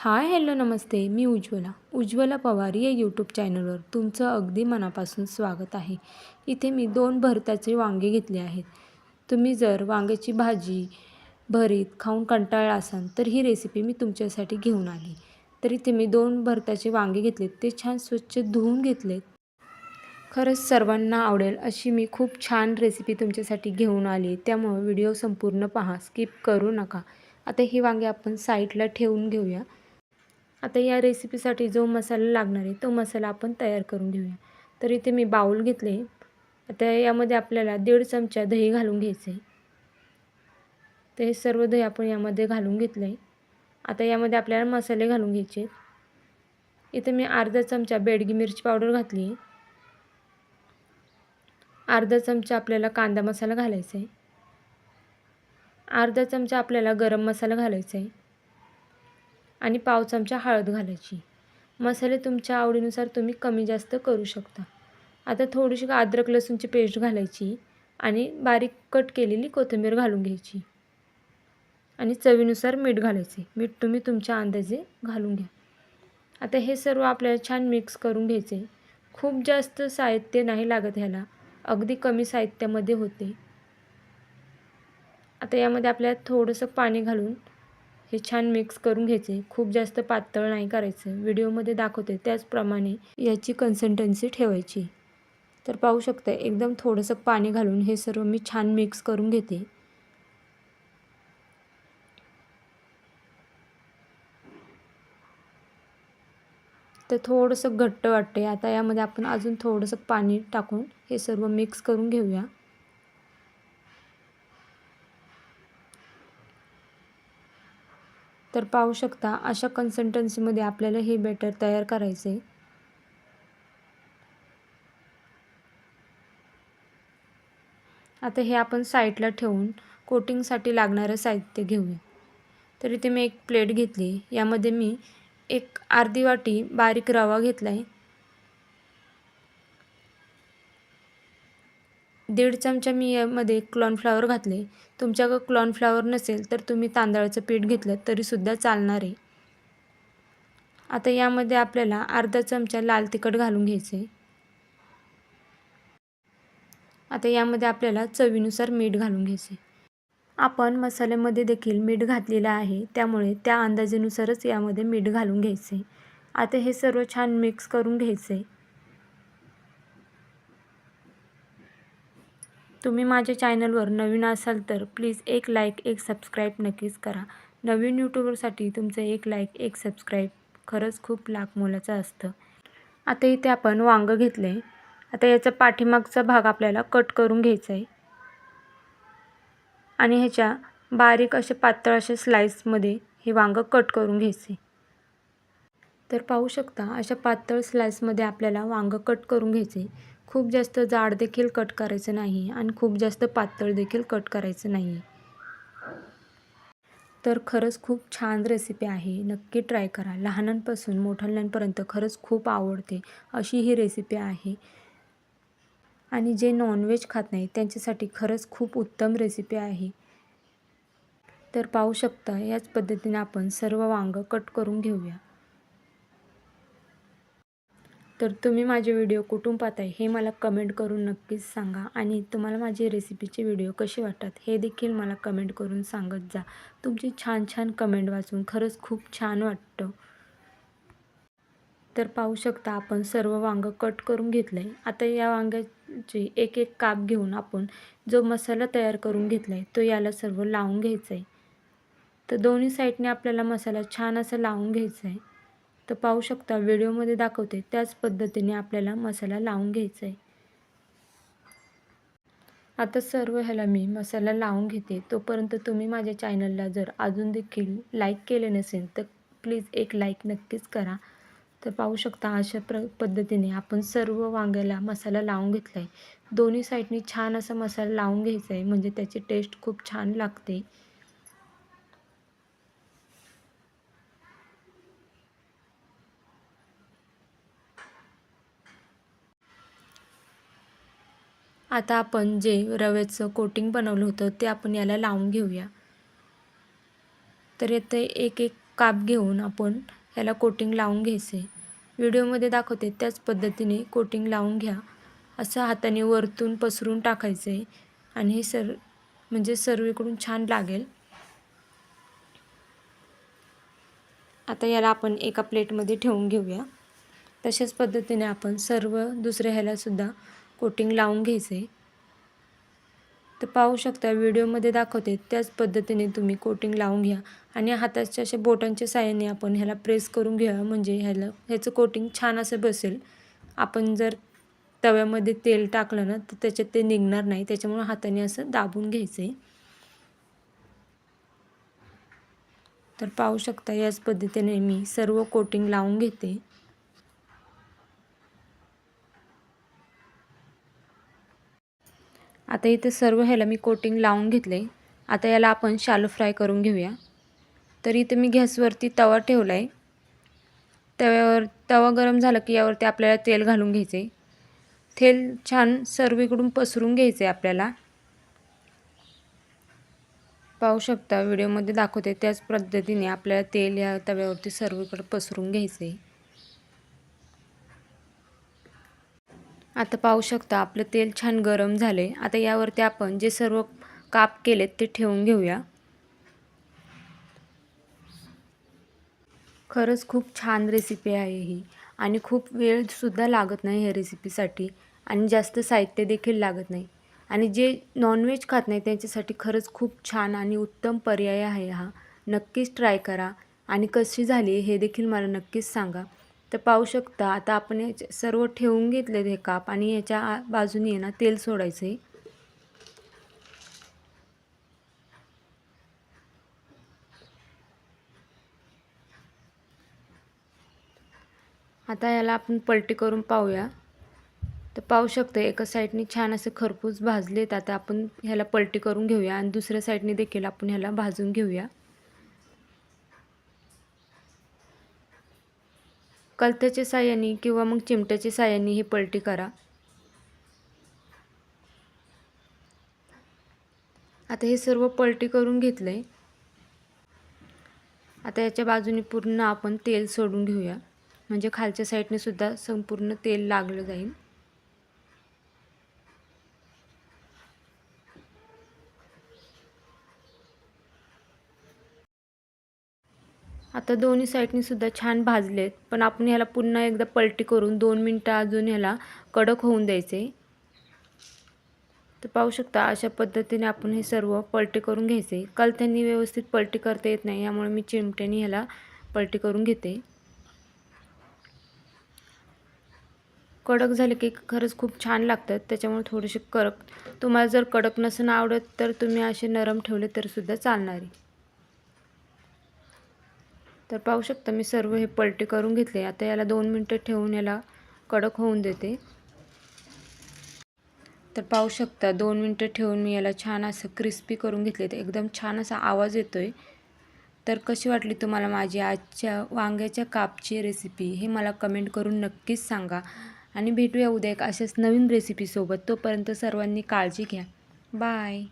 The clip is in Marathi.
हाय हॅलो नमस्ते. मी उज्ज्वला पवार या यूट्यूब चॅनलवर तुमचं अगदी मनापासून स्वागत आहे. इथे मी 2 भरताचे वांगे घेतले आहेत. तुम्ही जर वांग्याची भाजी भरीत खाऊन कंटाळला असाल तर ही रेसिपी मी तुमच्यासाठी घेऊन आली. तर इथे मी 2 भरताचे वांगे घेतलेत, ते छान स्वच्छ धुवून घेतलेत. खरंच सर्वांना आवडेल अशी मी खूप छान रेसिपी तुमच्यासाठी घेऊन आली, त्यामुळे व्हिडिओ संपूर्ण पहा, स्किप करू नका. आता ही वांगे आपण साईडला ठेवून घेऊया. आता या रेसिपीसाठी जो मसाला लागणार आहे तो मसाला आपण तयार करून घेऊया. तर इथे मी बाउल घेतले. आता यामध्ये आपल्याला 1.5 चमचा दही घालून घ्यायचं आहे. तर हे सर्व दही आपण यामध्ये घालून घेतलं आहे. आता यामध्ये आपल्याला मसाले घालून घ्यायचे आहेत. इथे मी अर्धा चमचा बेडगी मिरची पावडर घातली आहे. अर्धा चमचा आपल्याला कांदा मसाला घालायचा आहे. अर्धा चमचा आपल्याला गरम मसाला घालायचा आहे. आणि पाव चमचा हळद घालायची. मसाले तुमच्या आवडीनुसार तुम्ही कमी जास्त करू शकता. आता थोडीशी अद्रक लसूणची पेस्ट घालायची आणि बारीक कट केलेली कोथिंबीर घालून घ्यायची आणि चवीनुसार मीठ घालायचे. मीठ तुम्ही तुमच्या अंदाजे घालून घ्या. आता हे सर्व आपल्याला छान मिक्स करून घ्यायचे. खूप जास्त साहित्य नाही लागत ह्याला, अगदी कमी साहित्यामध्ये होते. आता यामध्ये आपल्याला थोडंसं पाणी घालून हे छान मिक्स करून घ्यायचे. खूप जास्त पातळ नाही करायचं. व्हिडिओमध्ये दाखवते त्याचप्रमाणे याची कन्सिस्टन्सी ठेवायची. तर पाहू शकता एकदम थोडंसं पाणी घालून हे सर्व मी छान मिक्स करून घेते. तर थोडंसं घट्ट वाटते. आता यामध्ये आपण अजून थोडंसं पाणी टाकून हे सर्व मिक्स करून घेऊया. तर पाहू शकता अशा कन्सिस्टन्सीमध्ये आपल्याला हे बॅटर तयार करायचं आहे. आता हे आपण साईडला ठेवून कोटिंगसाठी लागणारं साहित्य घेऊया. तर इथे मी एक प्लेट घेतली. यामध्ये मी एक अर्धी वाटी बारीक रवा घेतला आहे. 1.5 चमचा मी यामध्ये कॉर्नफ्लॉवर घातले. तुमच्याकडे कॉर्नफ्लॉवर नसेल तर तुम्ही तांदळाचं पीठ घेतलं तरीसुद्धा चालणार आहे. आता यामध्ये आपल्याला अर्धा चमचा लाल तिखट घालून घ्यायचं आहे. आता यामध्ये आपल्याला चवीनुसार मीठ घालून घ्यायचे. आपण मसाल्यामध्ये देखील मीठ घातलेलं आहे, त्यामुळे त्या अंदाजानुसारच यामध्ये मीठ घालून घ्यायचे. आता हे सर्व छान मिक्स करून घ्यायचे. तुम्ही माझ्या चॅनलवर नवीन असाल तर प्लीज एक लाईक एक सबस्क्राईब नक्कीच करा. नवीन यूट्यूबरसाठी तुमचं एक लाईक एक सबस्क्राईब खरंच खूप लाख मोलाचं असतं. आता इथे आपण वांगं घेतलं आहे. आता याचा पाठीमागचा भाग आपल्याला कट करून घ्यायचा आहे आणि ह्याच्या बारीक असे पातळ असे स्लाईसमध्ये हे वांगं कट करून घ्यायचे. तर पाहू शकता अशा पातळ स्लाईसमध्ये आपल्याला वांगं कट करून घ्यायचे. खूप जास्त जाड देखील कट करायचं नाही आणि खूप जास्त पातळ देखील कट करायचं नाही. तर खरंच खूप छान रेसिपी आहे. नक्की ट्राय करा. लहानांपासून मोठ्यांपर्यंत खरंच खूप आवडते अशी ही रेसिपी आहे. आणि जे नॉनव्हेज खात नाही त्यांच्यासाठी खरंच खूप उत्तम रेसिपी आहे. तर पाहू शकता याच पद्धतीने आपण सर्व वांगं कट करून घेऊया. तर तुम्ही माझे व्हिडिओ कुठून पाहताय हे मला कमेंट करून नक्कीच सांगा आणि तुम्हाला माझे रेसिपीचे व्हिडिओ कसे वाटतात हे देखील मला कमेंट करून सांगत जा. तुमची छान छान कमेंट वाचून खरंच खूप छान वाटतं. तर पाहू शकता आपण सर्व वांगं कट करून घेतलं आहे. आता या वांग्याचे एक एक काप घेऊन आपण जो मसाला तयार करून घेतला आहे तो याला सर्व लावून घ्यायचा आहे. तर दोन्ही साईडने आपल्याला मसाला छान असा लावून घ्यायचा आहे. तर पाहू शकता व्हिडिओमध्ये दाखवते त्याच पद्धतीने आपल्याला मसाला लावून घ्यायचा आहे. आता सर्व ह्याला मी मसाला लावून घेते. तोपर्यंत तुम्ही माझ्या चॅनलला जर अजून देखील लाईक केले नसेल तर प्लीज एक लाईक नक्कीच करा. तर पाहू शकता अशा पद्धतीने आपण सर्व वांग्याला मसाला लावून घेतला आहे. दोन्ही साईडनी छान असा मसाला लावून घ्यायचा आहे, म्हणजे त्याची टेस्ट खूप छान लागते. आता आपण जे रव्याचं कोटिंग बनवलं होतं ते आपण याला लावून घेऊया. तर येथे एक एक काप घेऊन आपण ह्याला कोटिंग लावून घ्यायचे. व्हिडिओमध्ये दाखवते त्याच पद्धतीने कोटिंग लावून घ्या. असं हाताने वरतून पसरून टाकायचे आणि हे म्हणजे सर्वीकडून छान लागेल. आता याला आपण एका प्लेटमध्ये ठेवून घेऊया. तशाच पद्धतीने आपण सर्व दुसऱ्या ह्याला सुद्धा कोटिंग लावून घ्यायचे. तर पाहू शकता व्हिडिओमध्ये दाखवते त्याच पद्धतीने तुम्ही कोटिंग लावून घ्या आणि हाताच्या अशा बोटांच्या साहाय्याने आपण ह्याला प्रेस करून घ्या, म्हणजे ह्याचं कोटिंग छान असं बसेल. आपण जर तव्यामध्ये तेल टाकलं ना तर त्याच्यात ते निघणार नाही, त्याच्यामुळे हाताने असं दाबून घ्यायचं. तर पाहू शकता याच पद्धतीने मी सर्व कोटिंग लावून घेते. आता इथे सर्व ह्याला मी कोटिंग लावून घेतले. आता याला आपण शॅलो फ्राय करून घेऊया. तर इथे मी गॅसवरती तवा ठेवला आहे. तवा गरम झाला की यावरती आपल्याला तेल घालून घ्यायचे. तेल छान सर्वीकडून पसरून घ्यायचे आपल्याला. पाहू शकता व्हिडिओमध्ये दाखवते त्याच पद्धतीने आपल्याला तेल या तव्यावरती सर्वीकडे पसरून घ्यायचे. आता पाहू शकता आपलं तेल छान गरम झाले. आता यावरती आपण जे सर्व काप केलेत ते ठेवून घेऊया. खरंच खूप छान रेसिपी आहे ही आणि खूप वेळसुद्धा लागत नाही ह्या रेसिपीसाठी आणि जास्त साहित्य देखील लागत नाही. आणि जे नॉनव्हेज खात नाही त्यांच्यासाठी खरंच खूप छान आणि उत्तम पर्याय आहे हा. नक्कीच ट्राय करा आणि कशी झाली हे देखील मला नक्कीच सांगा. तर पाहू शकता आता आपण हे सर्व ठेवून घेतलेत हे काप आणि याच्या बाजूने ना तेल सोडायचे. आता याला आपण पलटी करून पाहूया. तर पाहू शकतो एका साईडने छान असे खरपूस भाजलेत. आता आपण ह्याला पलटी करून घेऊया आणि दुसऱ्या साईडने देखील आपण ह्याला भाजून घेऊया. कलथ्याच्या साहाय्याने किंवा मग चिमट्याच्या साहाय्याने ही पलटी करा. आता हे सर्व पलटी करून घेतलंय. आता याच्या बाजूने पूर्ण आपण तेल सोडून घेऊया, म्हणजे खालच्या साईडने सुद्धा संपूर्ण तेल लागलं जाईल. आता दोन्ही साईडनी सुद्धा छान भाजलेत, पण आपण ह्याला पुन्हा एकदा पलटी करून 2 मिनटं अजून ह्याला कडक होऊन द्यायचे. तर पाहू शकता अशा पद्धतीने आपण हे सर्व पलटी करून घ्यायचे. कलथ्यांनी व्यवस्थित पलटी करता येत नाही, यामुळे मी चिमट्याने ह्याला पलटी करून घेते. कडक झाले की खरंच खूप छान लागतात, त्याच्यामुळे थोडेसे कडक. तुम्हाला जर कडक नसेल आवडत तर तुम्ही असे नरम ठेवले तर सुद्धा चालणार आहे. तर पाहू शकता मी सर्व हे पलटी करून घेतले. आता याला 2 मिनटं ठेवून याला कडक होऊन देते. तर पाहू शकता 2 मिनटं ठेवून मी याला छान असं क्रिस्पी करून घेतले. तर एकदम छान असा आवाज येतोय. तर कशी वाटली तुम्हाला माझी आजच्या वांग्याच्या कापची रेसिपी हे मला कमेंट करून नक्कीच सांगा. आणि भेटूया उद्या एक अशाच नवीन रेसिपीसोबत. तोपर्यंत सर्वांनी काळजी घ्या. बाय.